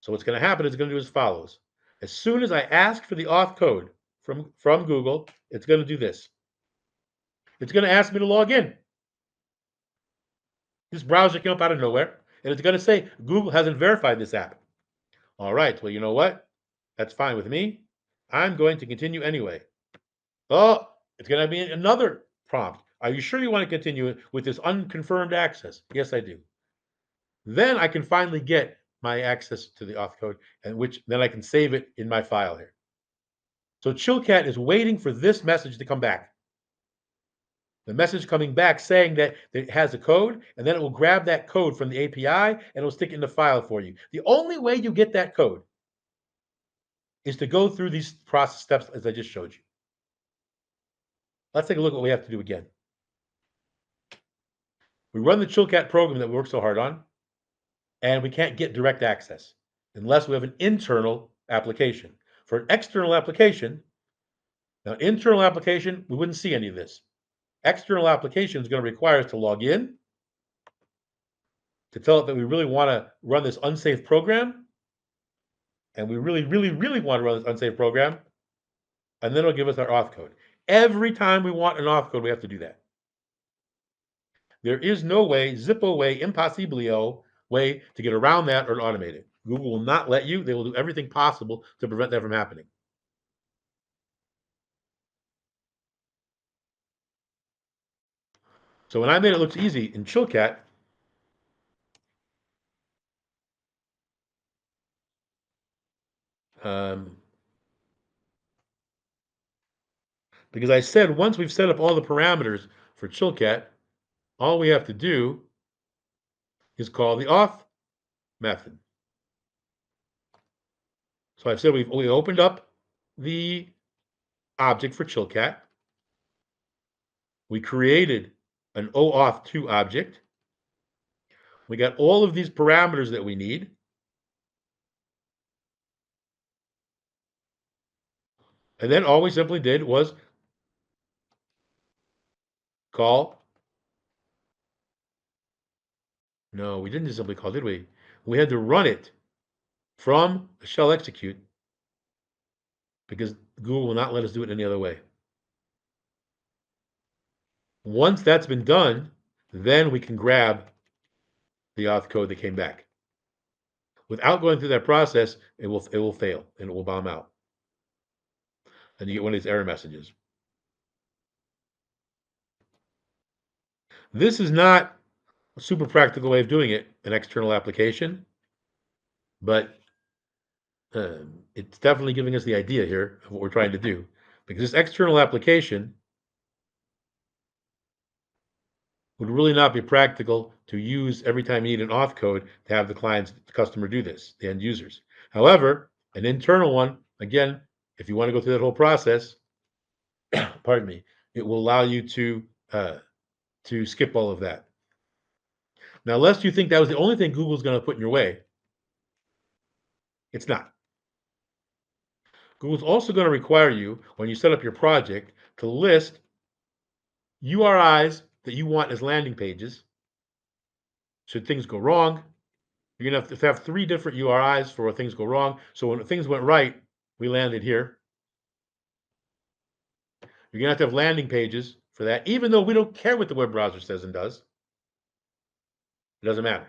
So what's going to happen is it's going to do as follows. As soon as I ask for the auth code from Google, it's going to do this. It's going to ask me to log in. This browser came up out of nowhere, and it's going to say, Google hasn't verified this app. All right, well, you know what? That's fine with me. I'm going to continue anyway. Oh, it's going to be another prompt. Are you sure you want to continue with this unconfirmed access? Yes, I do. Then I can finally get my access to the auth code, and which then I can save it in my file here. So Chillcat is waiting for this message to come back. The message coming back saying that it has a code, and then it will grab that code from the API and it will stick it in the file for you. The only way you get that code is to go through these process steps as I just showed you. Let's take a look at what we have to do again. We run the Chillcat program that we worked so hard on, and we can't get direct access unless we have an internal application. For an external application, now internal application, we wouldn't see any of this. External application is going to require us to log in, to tell it that we really want to run this unsafe program, and we really want to run this unsafe program, and then it'll give us our auth code. Every time we want an auth code, we have to do that. There is no way, zippo way, impossibilio way to get around that or to automate it. Google will not let you. They will do everything possible to prevent that from happening. So when I made it look easy in Chillcat, because I said once we've set up all the parameters for Chillcat, all we have to do is call the auth method. So I've said we opened up the object for Chillcat. We created an OAuth2 object. We got all of these parameters that we need. And then all we simply did was call. No, we didn't just simply call, did we? We had to run it from a shell execute because Google will not let us do it any other way. Once that's been done, then we can grab the auth code that came back. Without going through that process, it will fail and it will bomb out. And you get one of these error messages. This is not a super practical way of doing it, an external application, but it's definitely giving us the idea here of what we're trying to do. Because this external application would really not be practical to use every time you need an auth code to have the customer do this, the end users. However, an internal one, again, if you want to go through that whole process, pardon me, it will allow you to skip all of that. Now, lest you think that was the only thing Google's going to put in your way, it's not. Google's also going to require you, when you set up your project, to list URIs that you want as landing pages. Should things go wrong, you're going to have 3 different URIs for when things go wrong. So when things went right, we landed here. You're going to have landing pages for that, even though we don't care what the web browser says and does. It doesn't matter.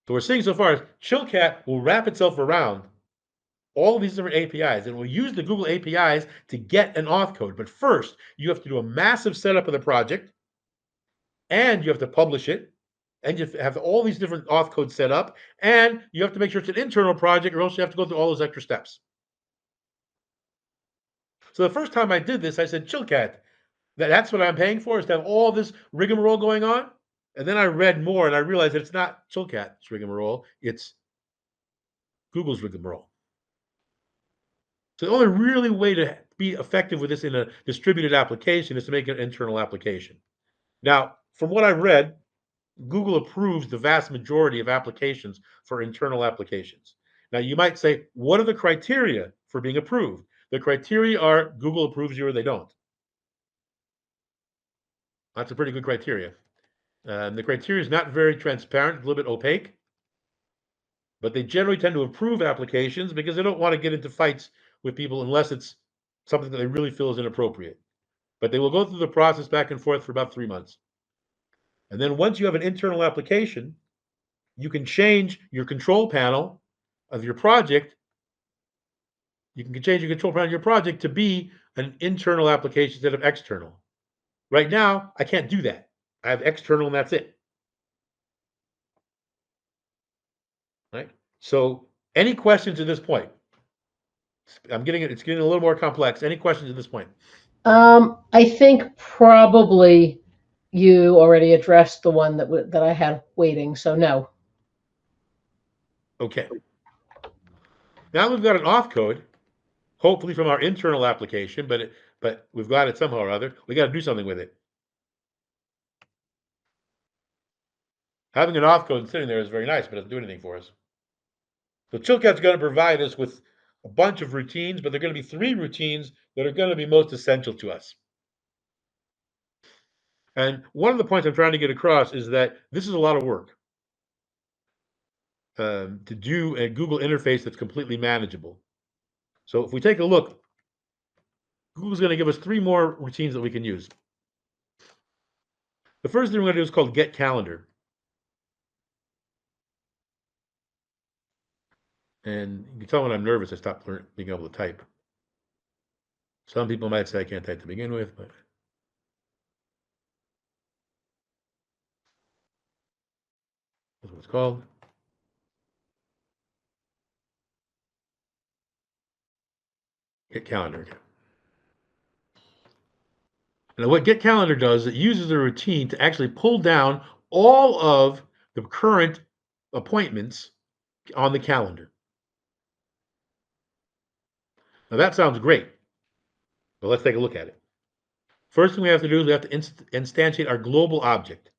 So we're seeing so far is Chillcat will wrap itself around all of these different APIs, and we'll use the Google APIs to get an auth code. But first, you have to do a massive setup of the project, and you have to publish it, and you have all these different auth codes set up, and you have to make sure it's an internal project, or else you have to go through all those extra steps. So the first time I did this, I said, Chillcat, that's what I'm paying for, is to have all this rigmarole going on. And then I read more, and I realized that it's not Chillcat's rigmarole, it's Google's rigmarole. So the only really way to be effective with this in a distributed application is to make an internal application. Now, from what I've read, Google approves the vast majority of applications for internal applications. Now, you might say, what are the criteria for being approved? The criteria are Google approves you or they don't. That's a pretty good criteria. The criteria is not very transparent, a little bit opaque, but they generally tend to approve applications because they don't want to get into fights with people unless it's something that they really feel is inappropriate. But they will go through the process back and forth for about 3 months. And then once you have an internal application, you can change your control panel of your project. You can change your control panel of your project to be an internal application instead of external. Right now, I can't do that. I have external and that's it. So, any questions at this point? It's getting a little more complex. Any questions at this point? I think probably you already addressed the one that I had waiting, so no. Okay. Now we've got an auth code, hopefully from our internal application, but we've got it somehow or other. We got to do something with it. Having an auth code sitting there is very nice, but it doesn't do anything for us. So Chilcat's going to provide us with a bunch of routines, but they're going to be 3 routines that are going to be most essential to us. And one of the points I'm trying to get across is that this is a lot of work to do a Google interface that's completely manageable. So if we take a look, Google's going to give us 3 more routines that we can use. The first thing we're going to do is called Get Calendar. And you can tell when I'm nervous, I stop being able to type. Some people might say I can't type to begin with, but that's what it's called. Get Calendar. Now, what Get Calendar does, it uses a routine to actually pull down all of the current appointments on the calendar. Now, that sounds great, but let's take a look at it. First thing we have to do is we have to instantiate our global object,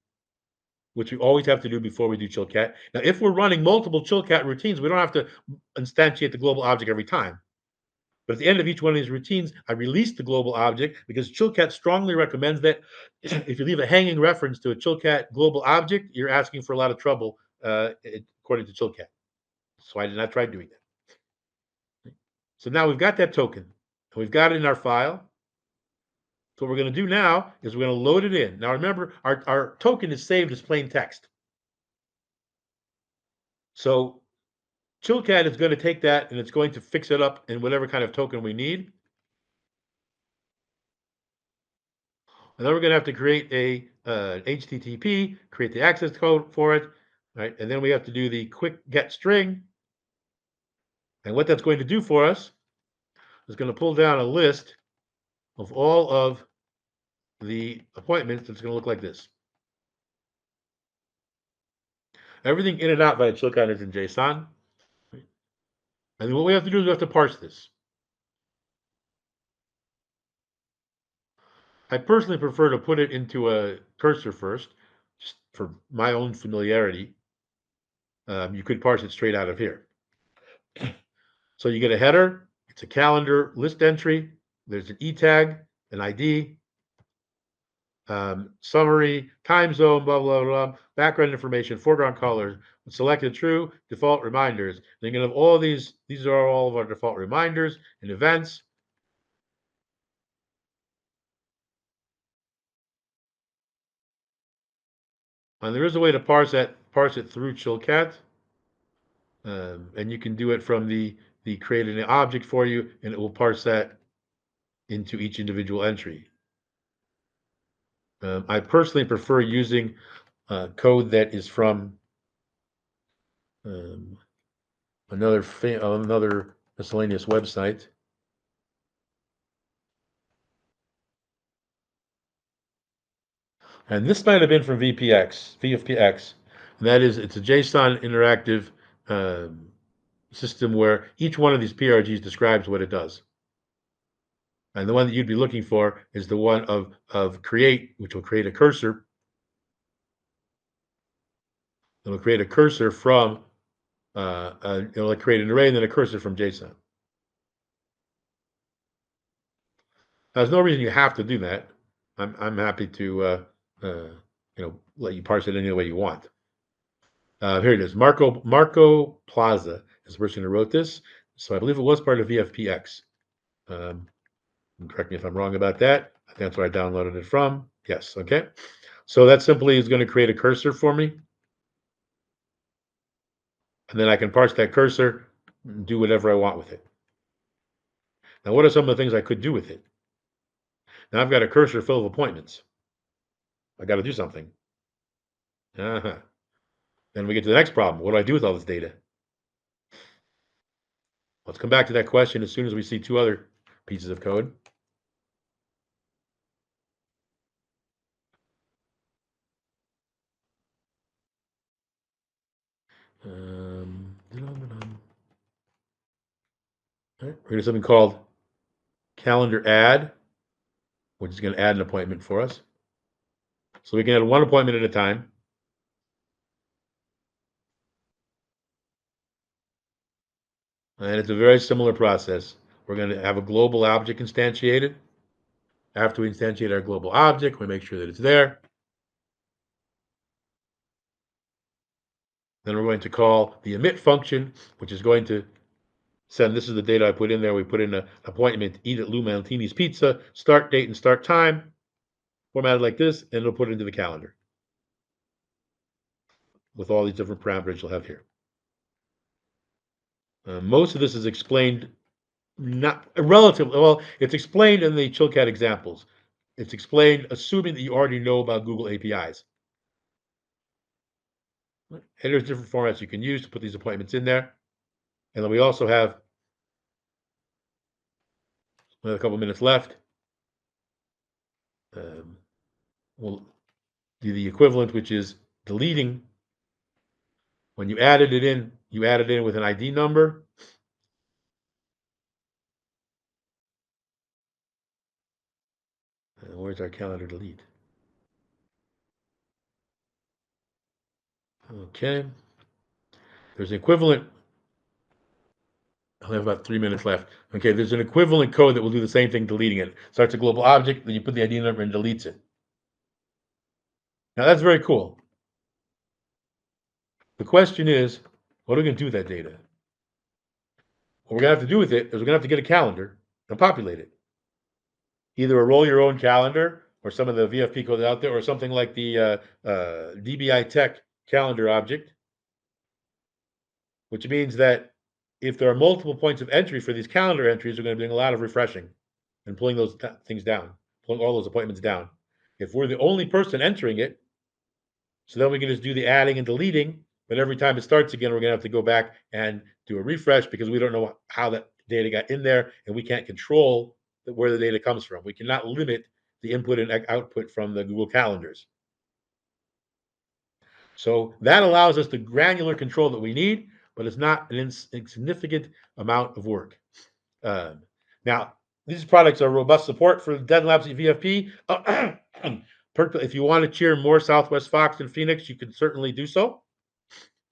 which we always have to do before we do Chilcat. Now, if we're running multiple Chilcat routines, we don't have to instantiate the global object every time. But at the end of each one of these routines, I release the global object because Chilcat strongly recommends that if you leave a hanging reference to a Chilcat global object, you're asking for a lot of trouble, according to Chilcat. So I did not try doing that. So now we've got that token, and we've got it in our file. So what we're going to do now is we're going to load it in. Now remember, our token is saved as plain text. So Chilcat is going to take that and it's going to fix it up in whatever kind of token we need. And then we're going to have to create a HTTP, create the access code for it, right? And then we have to do the quick get string. And what that's going to do for us is going to pull down a list of all of the appointments. That's going to look like this. Everything in and out via Chilcat is in JSON. And then what we have to do is we have to parse this. I personally prefer to put it into a cursor first, just for my own familiarity. You could parse it straight out of here. So you get a header, it's a calendar list entry, there's an E tag, an ID, summary, time zone, blah, blah, blah, background information, foreground colors, selected true, default reminders. Then you're going to have all these are all of our default reminders and events. And there is a way to parse it through Chilcat. And you can do it from the creating an object for you, and it will parse that into each individual entry. I personally prefer using code that is from another miscellaneous website. And this might have been from VFPX. And that is, it's a JSON interactive system where each one of these PRGs describes what it does. And the one that you'd be looking for is the one of create, which will create a cursor. It'll create a cursor from, it'll create an array and then a cursor from JSON. There's no reason you have to do that. I'm happy to let you parse it any way you want. Here it is. Marco Plaza is the person who wrote this. So I believe it was part of VFPX. Correct me if I'm wrong about that. I think that's where I downloaded it from. Yes, okay. So that simply is going to create a cursor for me. And then I can parse that cursor and do whatever I want with it. Now, what are some of the things I could do with it? Now I've got a cursor full of appointments. I got to do something. Uh-huh. Then we get to the next problem. What do I do with all this data? Let's come back to that question as soon as we see two other pieces of code. We're going to do something called calendar add, which is going to add an appointment for us. So we can add one appointment at a time. And it's a very similar process. We're going to have a global object instantiated. After we instantiate our global object, we make sure that it's there. Then we're going to call the emit function, which is going to send, this is the data I put in there. We put in an appointment, eat at Lou Mantini's Pizza, start date and start time, formatted like this, and it'll put it into the calendar with all these different parameters you'll have here. Most of this is explained, not relatively well. It's explained in the Chilcat examples. It's explained assuming that you already know about Google APIs. And there's different formats you can use to put these appointments in there. And then we also have a couple minutes left. We'll do the equivalent, which is deleting. When you added it in, you added it in with an ID number. Where's our calendar delete? Okay. There's an equivalent. I have about 3 minutes left. Okay, there's an equivalent code that will do the same thing, deleting it. Starts a global object, then you put the ID number and deletes it. Now that's very cool. The question is, what are we going to do with that data? What we're going to have to do with it is we're going to have to get a calendar and populate it. Either a roll your own calendar or some of the VFP code out there, or something like the DBI Tech calendar object, which means that if there are multiple points of entry for these calendar entries, we're going to be doing a lot of refreshing and pulling those things down, pulling all those appointments down. If we're the only person entering it, so then we can just do the adding and deleting, but every time it starts again, we're going to have to go back and do a refresh because we don't know how that data got in there, and we can't control where the data comes from. We cannot limit the input and output from the Google calendars. So that allows us the granular control that we need, but it's not an insignificant amount of work. Now, these products are robust support for Dead Labs VFP. If you want to cheer more Southwest Fox and Phoenix, you can certainly do so.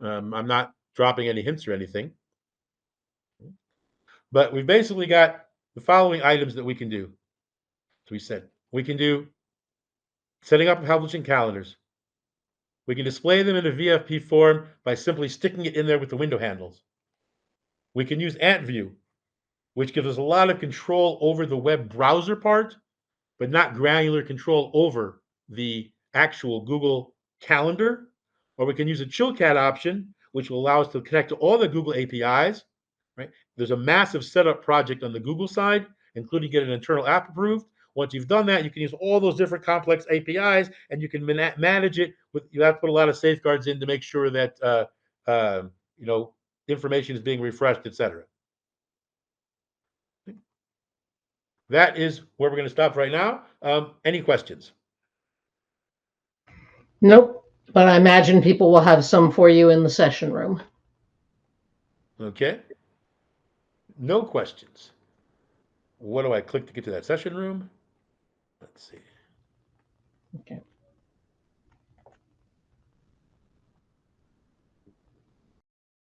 I'm not dropping any hints or anything. But we've basically got the following items that we can do. So we said we can do setting up and publishing calendars. We can display them in a VFP form by simply sticking it in there with the window handles. We can use AntView, which gives us a lot of control over the web browser part, but not granular control over the actual Google Calendar. Or we can use a Chilcat option, which will allow us to connect to all the Google APIs. Right? There's a massive setup project on the Google side, including getting an internal app approved. Once you've done that, you can use all those different complex APIs, and you can manage it. You have to put a lot of safeguards in to make sure that information is being refreshed, etc. That is where we're going to stop right now. Any questions? Nope, but I imagine people will have some for you in the session room. Okay. No questions. What do I click to get to that session room? Let's see. Okay.